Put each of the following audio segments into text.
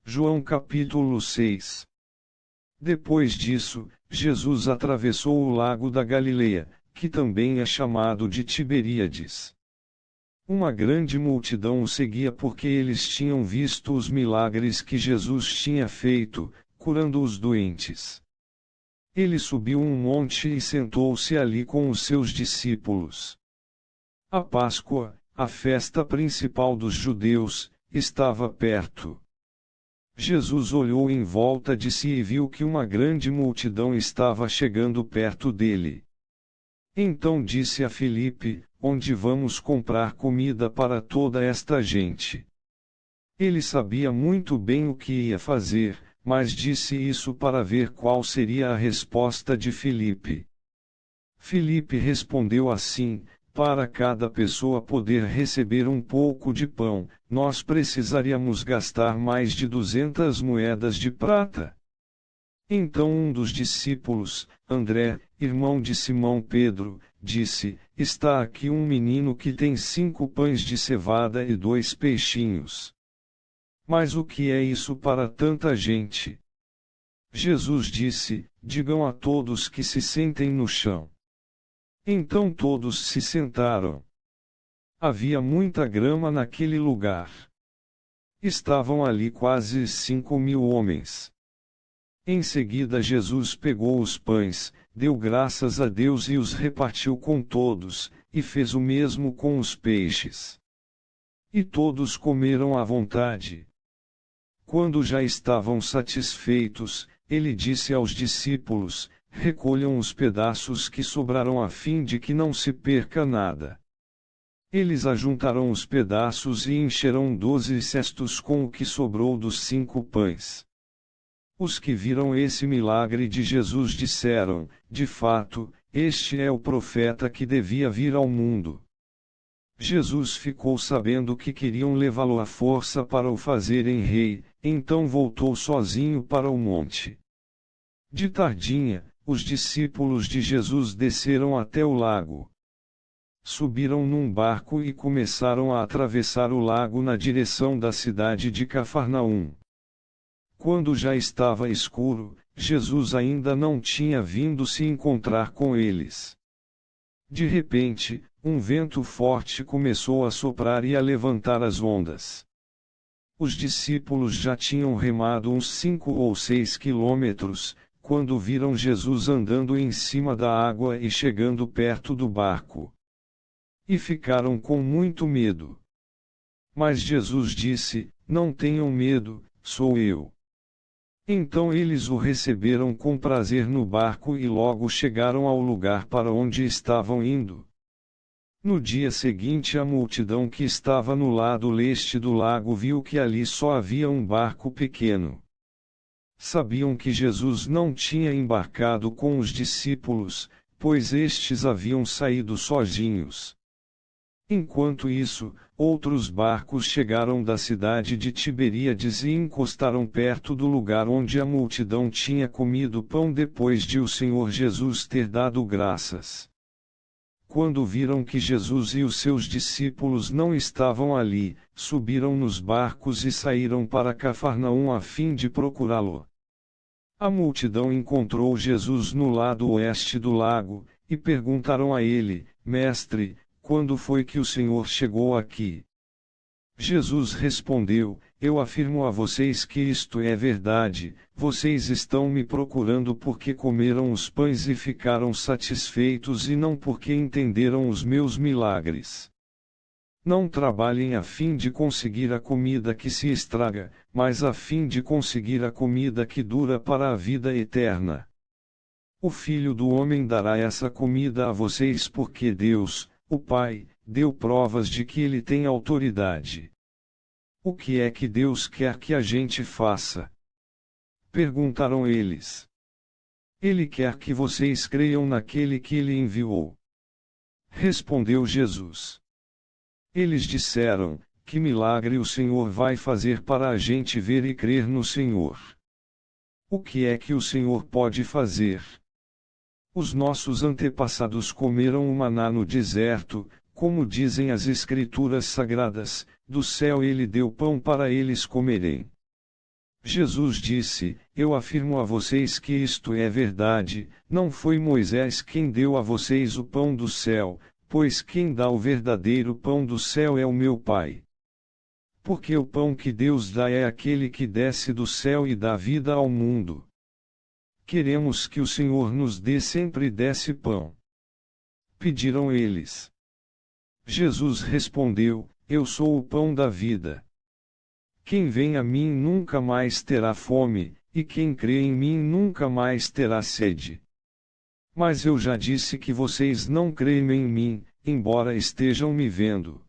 João capítulo 6. Depois disso, Jesus atravessou o lago da Galileia, que também é chamado de Tiberíades. Uma grande multidão o seguia porque eles tinham visto os milagres que Jesus tinha feito, curando os doentes. Ele subiu um monte e sentou-se ali com os seus discípulos. A Páscoa, a festa principal dos judeus, estava perto. Jesus olhou em volta de si e viu que uma grande multidão estava chegando perto dele. Então disse a Filipe: Onde vamos comprar comida para toda esta gente? Ele sabia muito bem o que ia fazer, mas disse isso para ver qual seria a resposta de Filipe. Filipe respondeu assim: Para cada pessoa poder receber um pouco de pão, nós precisaríamos gastar mais de 200 moedas de prata. Então um dos discípulos, André, irmão de Simão Pedro, disse: Está aqui um menino que tem 5 pães de cevada e 2 peixinhos. Mas o que é isso para tanta gente? Jesus disse: Digam a todos que se sentem no chão. Então todos se sentaram. Havia muita grama naquele lugar. Estavam ali quase 5.000 homens. Em seguida Jesus pegou os pães, deu graças a Deus e os repartiu com todos, e fez o mesmo com os peixes. E todos comeram à vontade. Quando já estavam satisfeitos, ele disse aos discípulos: Recolham os pedaços que sobraram a fim de que não se perca nada. Eles ajuntaram os pedaços e encheram 12 cestos com o que sobrou dos 5 pães. Os que viram esse milagre de Jesus disseram: De fato, este é o profeta que devia vir ao mundo. Jesus ficou sabendo que queriam levá-lo à força para o fazerem rei, então voltou sozinho para o monte. De tardinha, os discípulos de Jesus desceram até o lago. Subiram num barco e começaram a atravessar o lago na direção da cidade de Cafarnaum. Quando já estava escuro, Jesus ainda não tinha vindo se encontrar com eles. De repente, um vento forte começou a soprar e a levantar as ondas. Os discípulos já tinham remado uns 5 ou 6 quilômetros, quando viram Jesus andando em cima da água e chegando perto do barco. E ficaram com muito medo. Mas Jesus disse: Não tenham medo, sou eu. Então eles o receberam com prazer no barco e logo chegaram ao lugar para onde estavam indo. No dia seguinte, a multidão que estava no lado leste do lago viu que ali só havia um barco pequeno. Sabiam que Jesus não tinha embarcado com os discípulos, pois estes haviam saído sozinhos. Enquanto isso, outros barcos chegaram da cidade de Tiberíades e encostaram perto do lugar onde a multidão tinha comido pão depois de o Senhor Jesus ter dado graças. Quando viram que Jesus e os seus discípulos não estavam ali, subiram nos barcos e saíram para Cafarnaum a fim de procurá-lo. A multidão encontrou Jesus no lado oeste do lago, e perguntaram a ele: Mestre, quando foi que o Senhor chegou aqui? Jesus respondeu: Eu afirmo a vocês que isto é verdade, vocês estão me procurando porque comeram os pães e ficaram satisfeitos e não porque entenderam os meus milagres. Não trabalhem a fim de conseguir a comida que se estraga, mas a fim de conseguir a comida que dura para a vida eterna. O Filho do Homem dará essa comida a vocês porque Deus, o Pai, deu provas de que ele tem autoridade. O que é que Deus quer que a gente faça? Perguntaram eles. Ele quer que vocês creiam naquele que ele enviou. Respondeu Jesus. Eles disseram: Que milagre o Senhor vai fazer para a gente ver e crer no Senhor? O que é que o Senhor pode fazer? Os nossos antepassados comeram o maná no deserto, como dizem as Escrituras Sagradas, do céu ele deu pão para eles comerem. Jesus disse: Eu afirmo a vocês que isto é verdade, não foi Moisés quem deu a vocês o pão do céu, pois quem dá o verdadeiro pão do céu é o meu Pai. Porque o pão que Deus dá é aquele que desce do céu e dá vida ao mundo. Queremos que o Senhor nos dê sempre desse pão. Pediram eles. Jesus respondeu: Eu sou o pão da vida. Quem vem a mim nunca mais terá fome, e quem crê em mim nunca mais terá sede. Mas eu já disse que vocês não creem em mim, embora estejam me vendo.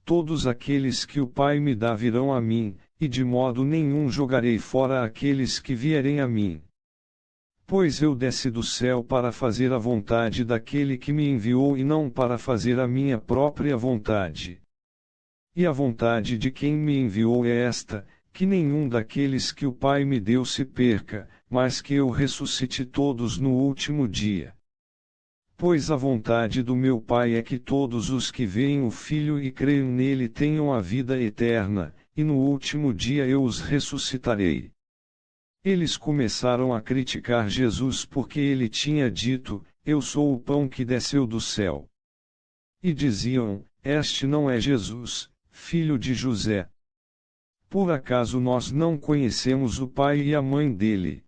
Todos aqueles que o Pai me dá virão a mim, e de modo nenhum jogarei fora aqueles que vierem a mim. Pois eu desci do céu para fazer a vontade daquele que me enviou e não para fazer a minha própria vontade. E a vontade de quem me enviou é esta, que nenhum daqueles que o Pai me deu se perca, mas que eu ressuscite todos no último dia. Pois a vontade do meu Pai é que todos os que veem o Filho e creem nele tenham a vida eterna, e no último dia eu os ressuscitarei. Eles começaram a criticar Jesus porque ele tinha dito: Eu sou o pão que desceu do céu. E diziam: Este não é Jesus, filho de José? Por acaso nós não conhecemos o pai e a mãe dele?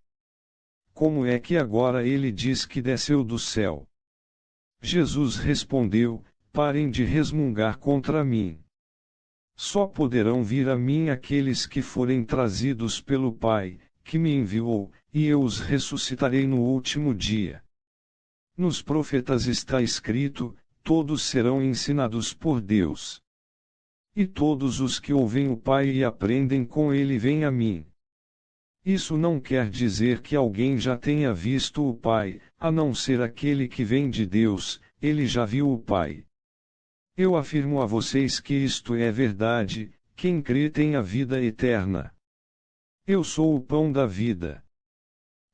Como é que agora ele diz que desceu do céu? Jesus respondeu: Parem de resmungar contra mim. Só poderão vir a mim aqueles que forem trazidos pelo Pai, que me enviou, e eu os ressuscitarei no último dia. Nos profetas está escrito: todos serão ensinados por Deus. E todos os que ouvem o Pai e aprendem com ele vêm a mim. Isso não quer dizer que alguém já tenha visto o Pai, a não ser aquele que vem de Deus, ele já viu o Pai. Eu afirmo a vocês que isto é verdade: quem crê tem a vida eterna. Eu sou o pão da vida.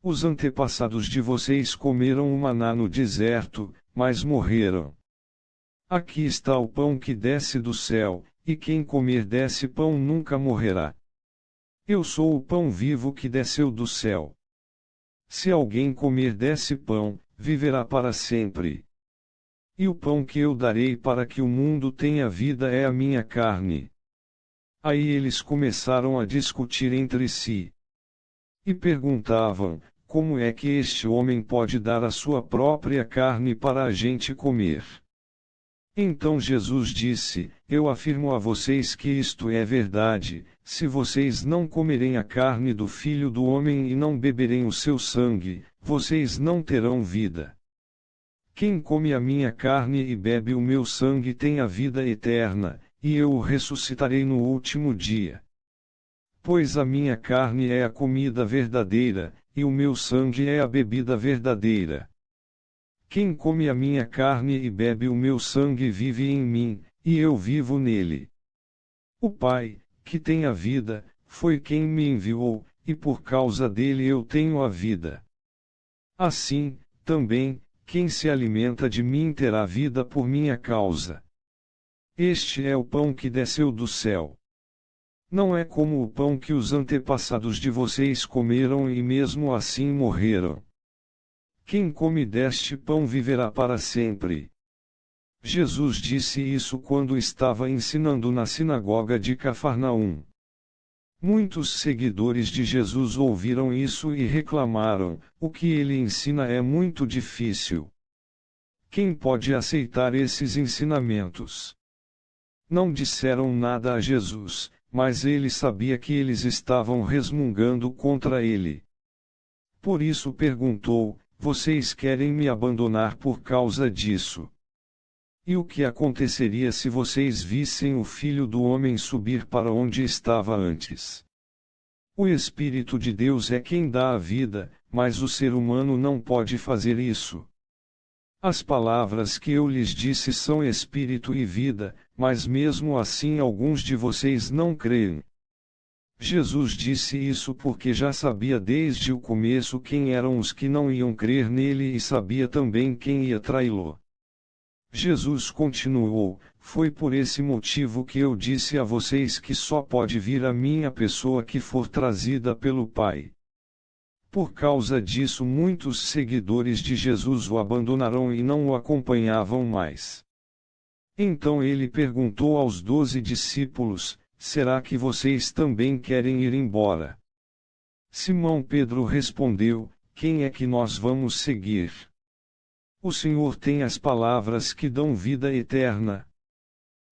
Os antepassados de vocês comeram o maná no deserto, mas morreram. Aqui está o pão que desce do céu, e quem comer desse pão nunca morrerá. Eu sou o pão vivo que desceu do céu. Se alguém comer desse pão, viverá para sempre. E o pão que eu darei para que o mundo tenha vida é a minha carne. Aí eles começaram a discutir entre si. E perguntavam: Como é que este homem pode dar a sua própria carne para a gente comer? Então Jesus disse: Eu afirmo a vocês que isto é verdade: se vocês não comerem a carne do Filho do Homem e não beberem o seu sangue, vocês não terão vida. Quem come a minha carne e bebe o meu sangue tem a vida eterna, e eu o ressuscitarei no último dia. Pois a minha carne é a comida verdadeira, e o meu sangue é a bebida verdadeira. Quem come a minha carne e bebe o meu sangue vive em mim, e eu vivo nele. O Pai, que tem a vida, foi quem me enviou, e por causa dele eu tenho a vida. Assim, também, quem se alimenta de mim terá vida por minha causa. Este é o pão que desceu do céu. Não é como o pão que os antepassados de vocês comeram e mesmo assim morreram. Quem come deste pão viverá para sempre. Jesus disse isso quando estava ensinando na sinagoga de Cafarnaum. Muitos seguidores de Jesus ouviram isso e reclamaram: o que ele ensina é muito difícil. Quem pode aceitar esses ensinamentos? Não disseram nada a Jesus, mas ele sabia que eles estavam resmungando contra ele. Por isso perguntou: Vocês querem me abandonar por causa disso? E o que aconteceria se vocês vissem o Filho do Homem subir para onde estava antes? O Espírito de Deus é quem dá a vida, mas o ser humano não pode fazer isso. As palavras que eu lhes disse são espírito e vida, mas mesmo assim alguns de vocês não creem. Jesus disse isso porque já sabia desde o começo quem eram os que não iam crer nele e sabia também quem ia traí-lo. Jesus continuou: foi por esse motivo que eu disse a vocês que só pode vir a mim a pessoa que for trazida pelo Pai. Por causa disso, muitos seguidores de Jesus o abandonaram e não o acompanhavam mais. Então ele perguntou aos 12 discípulos: será que vocês também querem ir embora? Simão Pedro respondeu: quem é que nós vamos seguir? O Senhor tem as palavras que dão vida eterna.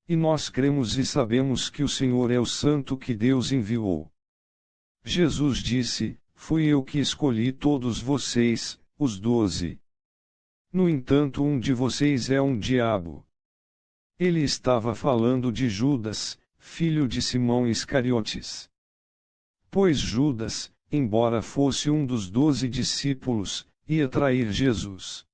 E nós cremos e sabemos que o Senhor é o Santo que Deus enviou. Jesus disse: fui eu que escolhi todos vocês, os 12. No entanto, um de vocês é um diabo. Ele estava falando de Judas, filho de Simão Iscariotes. Pois Judas, embora fosse um dos 12 discípulos, ia trair Jesus.